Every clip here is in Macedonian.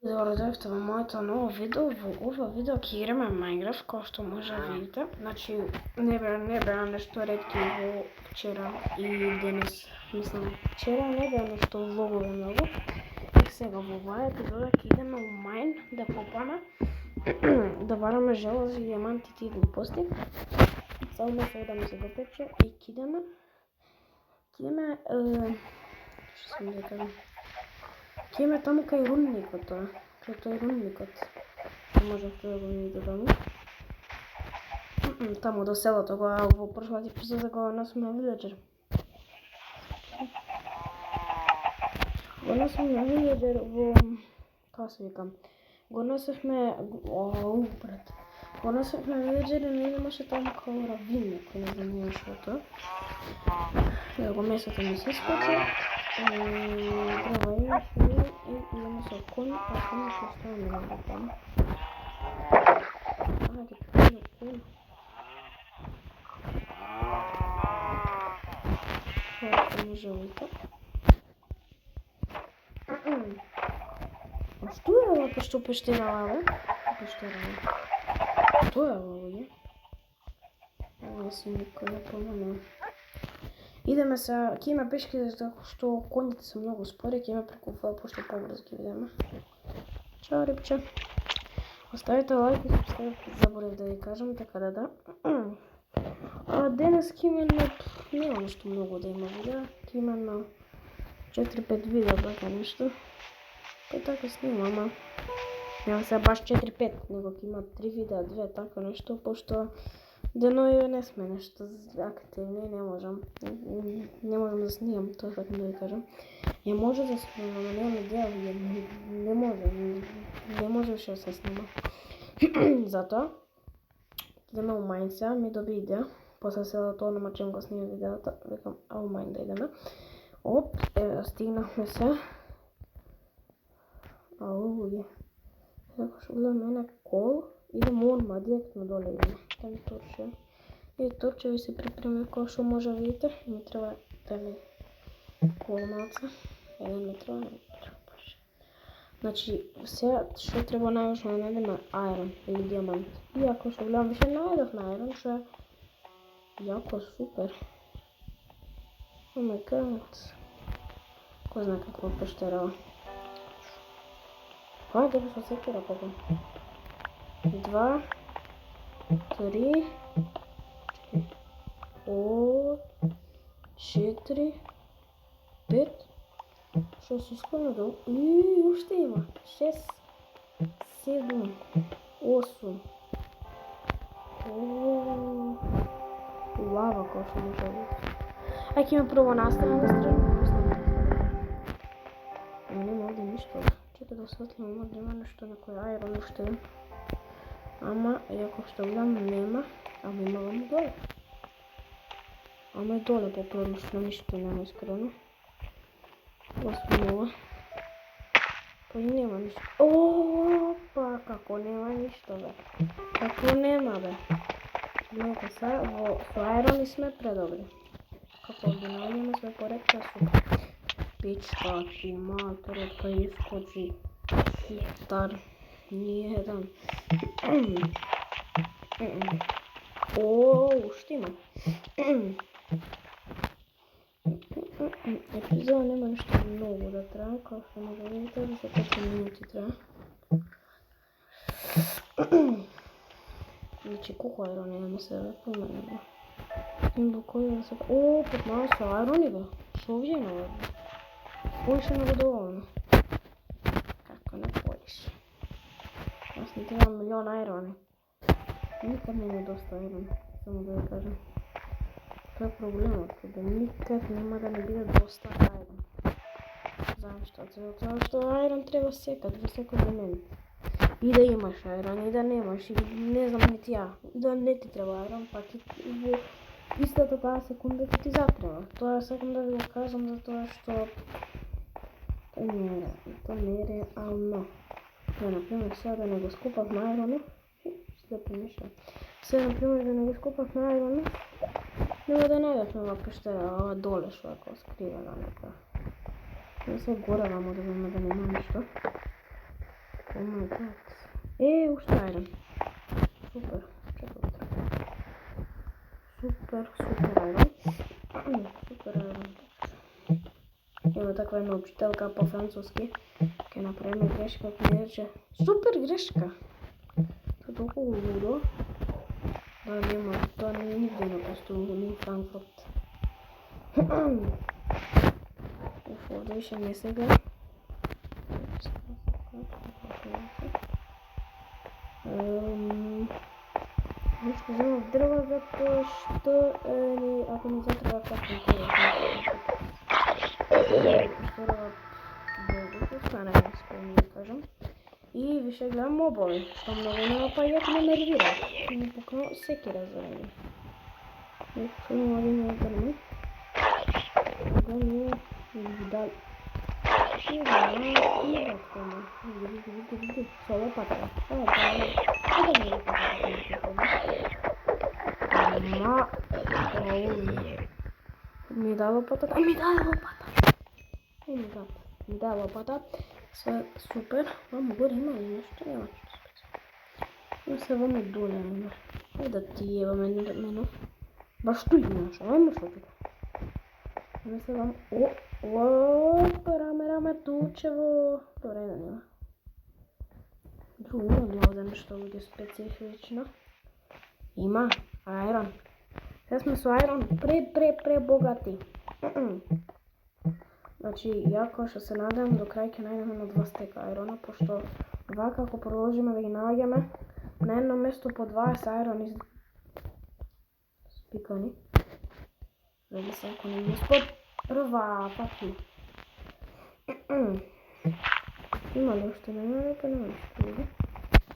Добро дојдовте во моето ново видео. Во ова видео ќе играме Minecraft, како што може да видите. Значи, не беа нешто ретки во вчера и денес. Мислам, вчера не беа нешто влогове многу. И сега во оваа епизода ќе идеме у Mine да копаме, да бараме железо и диаманти и глупости. Само сега да ми се допече и ќе идеме, што сум да кажам. Ќе име таму кај рудникот, кај тој рудникот. Можете да го видите таму. Таму до селото, во прошлата епизода го носиме вилеџер. Го носиме вилеџер во... Како се викам? Го носихме... брат. Го носихме вилеџер и не имаше таму као равина, кој не знам имаше тоа. Да го месото ми се скочи. Треба имаше и идеме со коњи, а коњи што оставаме да таму. Ајде, коњи. Тоа што може овите. А што е ова што пештерава, бе? Пештерава. Што е ова, луѓе? Ова си никој не помнам. Идеме се, ќе има пешки, затоа што коњите се многу спори, ќе има преку това, пошто побрзо ќе видиме. Чао, рибче. Оставите лайк и субскрайб, заборав да ви кажам, така да. А денес ќе има нема нешто многу да има видео, ќе има на 4-5 видео, така нешто. Па така снимам, ама нема се баш 4-5, него ќе има 3 видеа, 2, така нешто, пошто денови не сме нешто активни, не можам да снимам, тоа сакам да ви кажам. Ја може да снимам, ама немам идеја, не може да се снима. Затоа, идеме у Mine сега, ми доби идеја, после сега тоа нема чем го снимам видеото, викам, у Mine да идеме. Оп, стигнахме се. Луѓе, сега што гледам мене кол, идем онма, директно доле идеме. Там торче. И торче ви се припреми како што може да видите. Ми треба дали колмаца. Еден ми треба, баш. Значи, сега што треба најважно да најдеме айрон или диамант. И ако што гледам више најдов на айрон, што е јако супер. О май гад. Кој знае какво пештерава. Ајде бе со секера копам. 2, 3, 4, 5. Што се скоро долу? И уште има. 6, 7, 8. Лава како што може да видите. Ај ќе ме прво настрана да стрелям. Нема овде ништо. Чекај да осветлим, може да има нешто, некој айрон уште. Ама, иако што гледам, нема, ама има ваму доле. Ама и доле поприлично ништо нема искрено. Осминува. Па и нема ништо. Опа, како нема ништо, бе. Како нема, бе. Нека са, со айрони сме предобри. Како оригинални сме поректа супер. Пичка ти матерот кај искочи. Хитар. Ниједан. Уште има. Епизода нема нешто многу да трае, како што може да видите, за 5 минути трае. Значи, колку айрони имаме сега, помене. До кој да се... 15 айрони, бе. Шо вијено, бе? Поише него доволно. Како не поише? Аз не trebam милион айрони. Никад не ми доста айрон, само да ви кажам. Тоа е проблемот, да никад нема да не биде доста айрон. Зашто? Затоа што айрон треба секад, во секој момент. И да имаш айрон, и да немаш, и не знам ни ти ја. Да не ти треба айрон, па ти во истата таа секунда ти затреба. Тоа сакам да ви го кажам затоа што тоа не е реално. Например, сега да не го скупав на айронов, слепо миша. Сега, например, да не го скупав на айронов, нема да најдев нова пештера, ова доле шо ако скривена нека. Не се горе, мамо да нема ништо. Oh my god. Уште ајрон. Супер. Супер ајрон. Супер ајрон. Има таква една учителка по француски. Ке направиме грешка, ке не рече супер грешка. Тоа толку лудо. Да нема, тоа нигде не постои, ни Франкфурт. Овде више не се гледа. Нешто земам дрва затоа што ако ми затреба кафе стане искрено да кажам. И више гледам мобови, што многу нема паѓаат ме нервира. Ми буквално секира за мене. Што има один интернет? Кога не видал. Види, со лопата. Ми даде лопата. Ми даде лопата. Све супер. Мамо, горе има ли нешто? Нема нешто специјално. Има се ваме доле, номер. Ајде да ти ебаме мене. Баш ту имаш, ајме шо тука. Има се ваме... Раме, тучево. Добре, да нема. Друго има ли овде нешто луѓе специфично? Има, ајрон. Сега сме со ајрон пре богати. Значи, ја кој што се надам, до крај ќе најдеме на 2 стека ајрона, пошто вака ако продолжиме да ги наоѓаме, на едно место по 20 ајрони спикани. За да се ако не ги спод прва пати. Има ли уште нема нека нема нешто?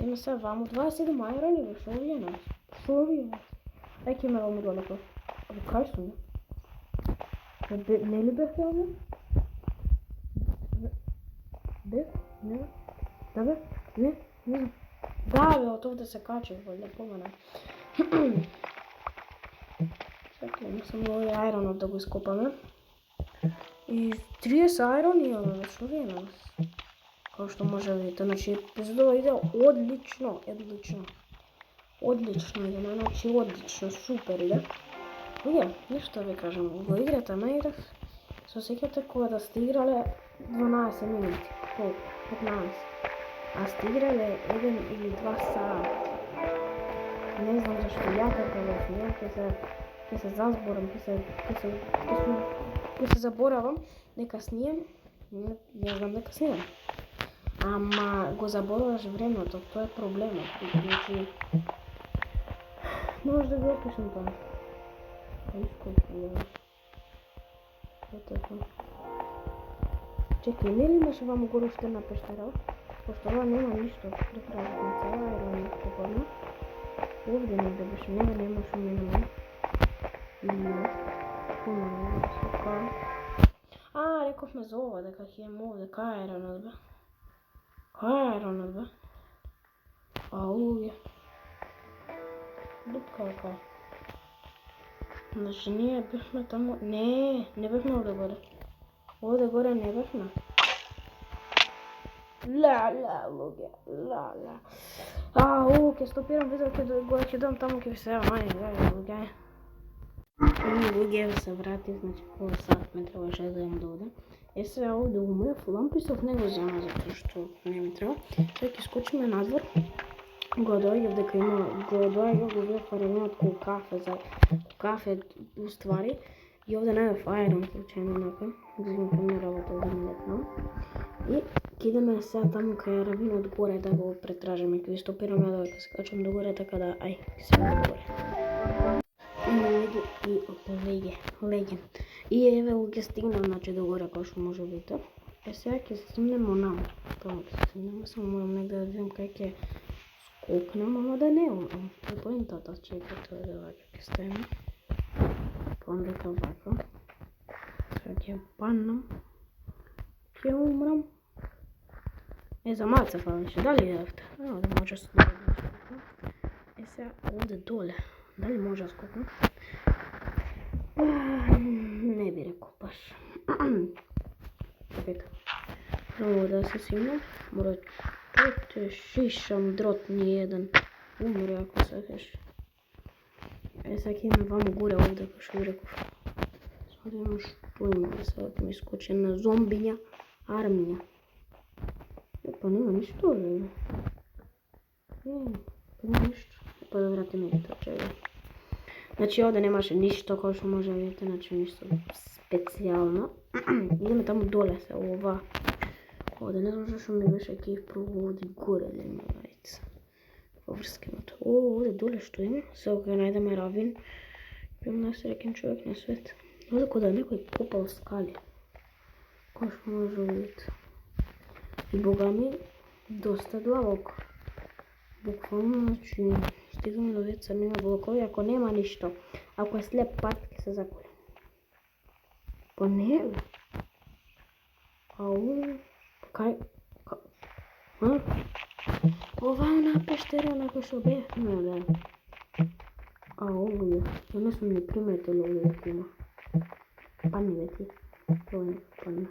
Има се ваму 27 ајрони бе, шо овие нас? Шо овие нас? Еки ме ваму далеко. Абе кај сум? Не ли бех јавно? Бех? Не? Да бе? Не? Да бе, од овде се качев, да помена. Чакай, не сам овие ајронот да го ископаме. И 30 ајрони имаме, шо вие на нас? Како што може да видите, значи епизодова иде одлично иде, значи одлично, супер иде. Луѓе, нешто ви кажам, го играта најдев, се сеќате кога да сте играле 12 минути, колку, 15, а сте играле 1 или 2 сата. Не знам зашто ја така бев, ќе се зазборам, ќе се заборавам дека снијам, не знам дека снијам. Ама го забораваш времето, тоа е проблемот. Значи, може да го опишам тоа. Чекай, не ли имаше ваму горе уште една пештера? Пошто ова нема ништо, прекратна цела, ајрон попадна. Овде негде беше, немаше мене. Или, помале, сока. Рековме за ова, дека ќе имам овде, кај ајронот бе? Луѓе. Дупка кај. Значи ние бевме таму, не бевме овде горе. Овде горе не бевме. Луѓе, ќе стопирам видео, ќе дам таму, ќе ви се јавам, луѓе. И луѓе се вратив, значи пола сат ме требаше да имам да одам. Сега овде умрев, ламписов не го зема затоа што не ми треба. Сега ќе скочиме надвор. Го доаѓав дека има, го видев ајронот ко кафе уствари. И овде најдов ајрон, случајно нака. Взимам на работа овде ме летнам. И ќе идеме сега таму кај равинот горе да го претражаме. Ќе ви стопираме да се качам догоре, така да, сега догоре. И леѓе. И еве ќе стигнам, значи, догоре, кој што може видите. Сега ќе се симнем онаму. Таму ќе се симнем, само морам негде да видам кај ќе скокнем, ама да не умрам. Тоа е поентата, чекай, тоа да вака ќе ставиме. Пондека вака. Сега ќе паднам. Ќе умрам. За малце фалеше, дали јавте? Да може се да скокнам. Сега овде доле. Дали може да скокнам? Не би рекол баш. Чекайте. Прво да се симнам, мора Што те шишам дрот ни еден. Умре ако сакаш. Сега ќе имаме вамо горе овде, како што ви реков. Сега да имам што има, сега ќе ми скочи на зомбиња, армија. Па нема ништо овде. Па нема ништо. Па да вратиме ето, чега. Значи овде немаше ништо, кој што може да видите, значи ништо специјално. Идеме таму доле се, ова. Овде не знам што ми беше кејф прво овде горе да има вајца. Поврскеното. Овде доле што има? Сега кога најдеме равин, бил најсреќен човек на свет. Овде кога некој копал скали. Кој што може да видите. И бога ми, доста длабоко. Буквално, значи, стигаме до веќе црнина блокови, ако нема ништо. Ако е слеп пат, ќе се заколе. Па не, бе. Ау, кај... Ова е она пештера на кој што бевме, да. Ау, бе, ја не сум ни приметил овде дека има. Пани, бе ти. Тоа не пани.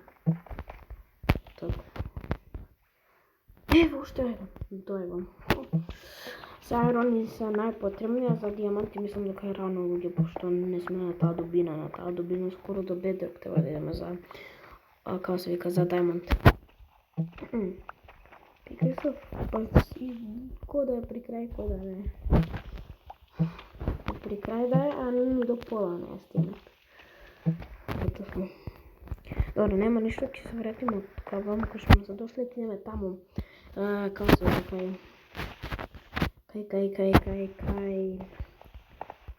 Така. Ево уште еден. Дојвам. За ајрони се најпотребни, а за дијаманти мислам дека е рано луѓе, пошто не сме на таа дубина. На таа дубина скоро до бедрок треба да идеме за... како се вика, за дијамант. Пикасов, па си... Ко да е при крај, ко да не е. При крај да е, а ни до пола не е стигнат. Готово. Добро, нема ништо, ќе се вратиме од кавам, кој што се дошли, идеме таму. Како се вика, кај...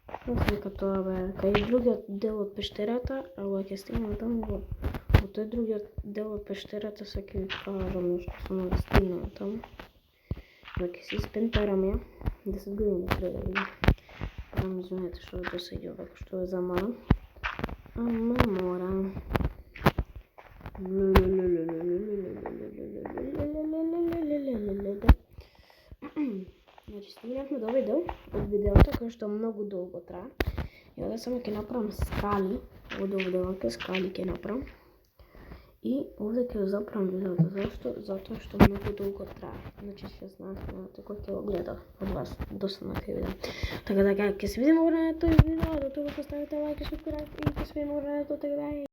Како се вика тоа, бе, кај другиот дел од пештерата, а кога ќе стигнеме таму во тој другиот дел од пештерата, се ќе ви кажам што сум да стигнеме таму. Да ќе си спентарам ја, 10 години треба да видим. Правам извинете што да се ги овако што е замарам. Ама морам. Значи стигнавме до овој дел од видеото кој што многу долго трае. И овде само ќе направам скали, од овде скали ќе направам. И овде ќе запрам видеото. Зашто? Затоа што многу долго трае. Значи 16 минути кој ќе го гледа од вас. Доста ќе видам. Така да ќе се видиме во наредното видео, до тоа што ставите лајк и субскрајб и ќе се видиме во наредното, така да